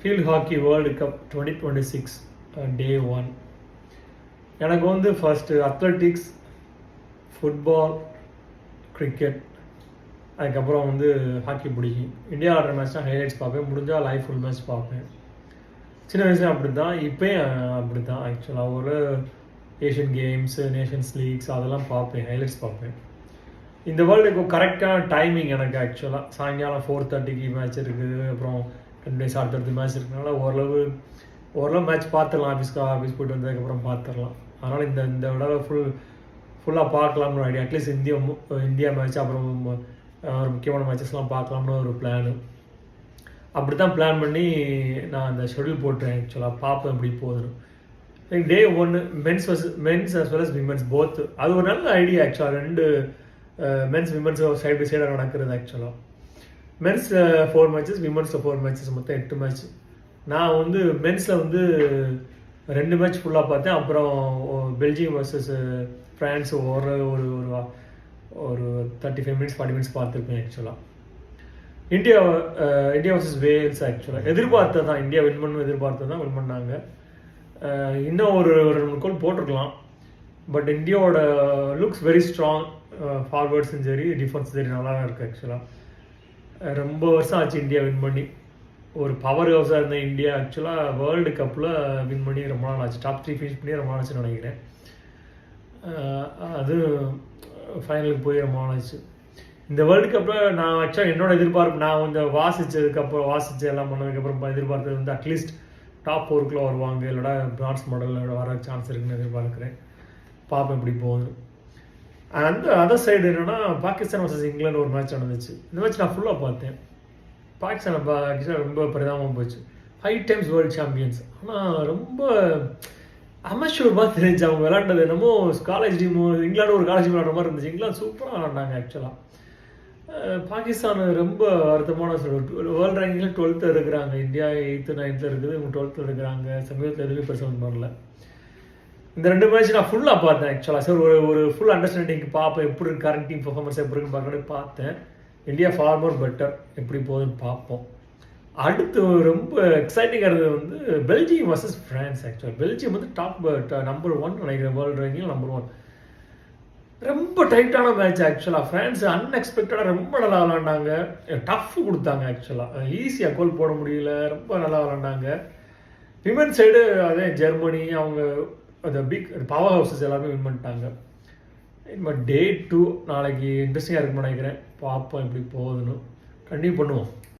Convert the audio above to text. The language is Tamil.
ஃபீல்ட் ஹாக்கி வேர்ல்டு கப் 2026 டே 1. எனக்கு வந்து ஃபர்ஸ்ட்டு அத்லெட்டிக்ஸ், ஃபுட்பால், கிரிக்கெட், அதுக்கப்புறம் வந்து ஹாக்கி பிடிக்கும். இந்தியா ஆடுற மேட்ச் தான் ஹைலைட்ஸ் பார்ப்பேன், முடிஞ்சால் லைவ் ஃபுல் மேட்ச் பார்ப்பேன். சின்ன வயசுல அப்படி தான், இப்போயும் அப்படி தான். ஆக்சுவலாக ஒரு ஏஷியன் கேம்ஸு, நேஷன்ஸ் லீக்ஸ் அதெல்லாம் பார்ப்பேன், ஹைலைட்ஸ் பார்ப்பேன். இந்த வேர்ல்டு கரெக்டான டைமிங் எனக்கு ஆக்சுவலாக சாயங்காலம் 4:30க்கு மேட்ச் இருக்குது, அப்புறம் 2 days அடுத்தடுத்து மேட்ச் இருக்கிறனால ஓரளவு மேட்ச் பார்த்துடலாம். ஆஃபீஸ் போய்ட்டு வந்ததுக்கப்புறம் பார்த்துடலாம். அதனால் இந்த விட ஃபுல்லாக பார்க்கலாம்னு ஐடியா. அட்லீஸ்ட் இந்தியா மேட்ச், அப்புறம் ஒரு முக்கியமான மேட்சஸ்லாம் பார்க்கலாம்னு ஒரு பிளானு. அப்படி தான் பிளான் பண்ணி நான் அந்த ஷெடியூல் போட்டேன். ஆக்சுவலாக பார்ப்பேன் எப்படி போகுது. Day 1 men's as well as women's both. அது ஒரு நல்ல ஐடியா ஆக்சுவலாக. 2 மென்ஸ் விமென்ஸ் சைடு பை சைடாக நடக்கிறது. ஆக்சுவலாக மென்ஸ் 4 மேட்சஸ், விமென்ஸில் 4 மேட்சஸ், மொத்தம் 8 மேட்ச். நான் வந்து மென்ஸில் வந்து 2 மேட்ச் ஃபுல்லாக பார்த்தேன். அப்புறம் பெல்ஜியம் வர்சஸ் ஃப்ரான்ஸ் ஒரு 35 minutes 40 minutes பார்த்துருப்பேன். ஆக்சுவலாக இந்தியா வர்சஸ் வேல்ஸ் ஆக்சுவலாக எதிர்பார்த்தது தான். இந்தியா வின் பண்ணாங்க. இன்னும் ஒரு 2 கோல் போட்டிருக்கலாம். பட் இந்தியாவோட லுக்ஸ் வெரி ஸ்ட்ராங். ஃபார்வர்ட்ஸும் சரி, டிஃபென்ஸ் சரி நல்லா தான் இருக்குது. ஆக்சுவலாக ரொம்ப வருஷம் ஆச்சு இந்தியா வின் பண்ணி. ஒரு பவர் ஹவுஸாக இருந்த இந்தியா ஆக்சுவலாக வேர்ல்டு கப்பில் வின் பண்ணி ரொம்ப நாள் ஆச்சு. டாப் 3 ஃபினிஷ் பண்ணி ரொம்ப நாள் ஆச்சுன்னு நினைக்கிறேன். அது ஃபைனலுக்கு போய் ரொம்ப நாள் ஆச்சு. இந்த வேர்ல்டு கப்பில் நான் ஆக்சுவலாக என்னோட எதிர்பார்ப்பு, நான் கொஞ்சம் வாசிச்சு எல்லாம் பண்ணதுக்கப்புறம் எதிர்பார்த்தது வந்து அட்லீஸ்ட் டாப் 4க்குள்ளே வருவாங்க, இல்லைடா பிரான்ஸ் மாடலில் வர சான்ஸ் இருக்குன்னு எதிர்பார்க்குறேன். பார்ப்பேன் எப்படி போகுது. அந்த அதர் சைடு என்னென்னா, பாகிஸ்தான் வர்சஸ் இங்கிலாந்து ஒரு மேட்ச் நடந்துச்சு. இந்த மேட்ச் நான் ஃபுல்லாக பார்த்தேன். பாகிஸ்தான் ரொம்ப பரிதாபமாக போச்சு. 5 times வேர்ல்டு சாம்பியன்ஸ். ஆனால் ரொம்ப அமேச்சூர்மாக தெரிஞ்சு அவங்க விளாண்டது. என்னமோ காலேஜ் டீம், இங்கிலாந்து ஒரு காலேஜ் டீம் விளாட்ற மாதிரி இருந்துச்சு. இங்கிலாந்து சூப்பராக விளாண்டாங்க. ஆக்சுவலாக பாகிஸ்தான் ரொம்ப வருத்தமான வேர்ல்டு ரேங்கிங்கில் 12th இருக்கிறாங்க. இந்தியா 8th 9th இருக்குது, இவங்க 12th இருக்கிறாங்க. சமீபத்தில் எதுவுமே பெருசாக பண்ணல. இந்த 2 மேட்ச் நான் ஃபுல்லாக பார்த்தேன். ஆக்சுவலாக சார் ஒரு ஃபுல் அண்டர்ஸ்டாண்டிங் பார்ப்பேன். எப்படி கரண்ட் டீம் பெர்ஃபார்மன்ஸ் எப்படி இருக்குன்னு பார்த்தேன். இந்தியா ஃபார் மோர் பெட்டர், எப்படி போகுதுன்னு பார்ப்போம். அடுத்து ரொம்ப எக்ஸைட்டிங்காக இருந்தது வந்து பெல்ஜியம் வர்சஸ் ஃப்ரான்ஸ். ஆக்சுவலாக பெல்ஜியம் வந்து நம்பர் 1 நினைக்கிறேன், வேர்ல்டு ரேங்கிங் நம்பர் 1. ரொம்ப டைட்டான மேட்ச். ஆக்சுவலாக ஃப்ரான்ஸ் அன்எக்ஸ்பெக்டடாக ரொம்ப நல்லா விளாண்டாங்க. டஃப் கொடுத்தாங்க. ஆக்சுவலாக ஈஸியாக கோல் போட முடியல, ரொம்ப நல்லா விளாண்டாங்க. விமன் சைடு அதே ஜெர்மனி, அவங்க அந்த பிக் பவர் ஹவுசஸ் எல்லாருமே வின் பண்ணிட்டாங்க. டே 2 நாளைக்கு இன்ட்ரெஸ்டிங்காக இருக்குன்னு நினைக்கிறேன். பார்ப்போம் எப்படி போகுதுன்னு. கண்டினியூ பண்ணுவோம்.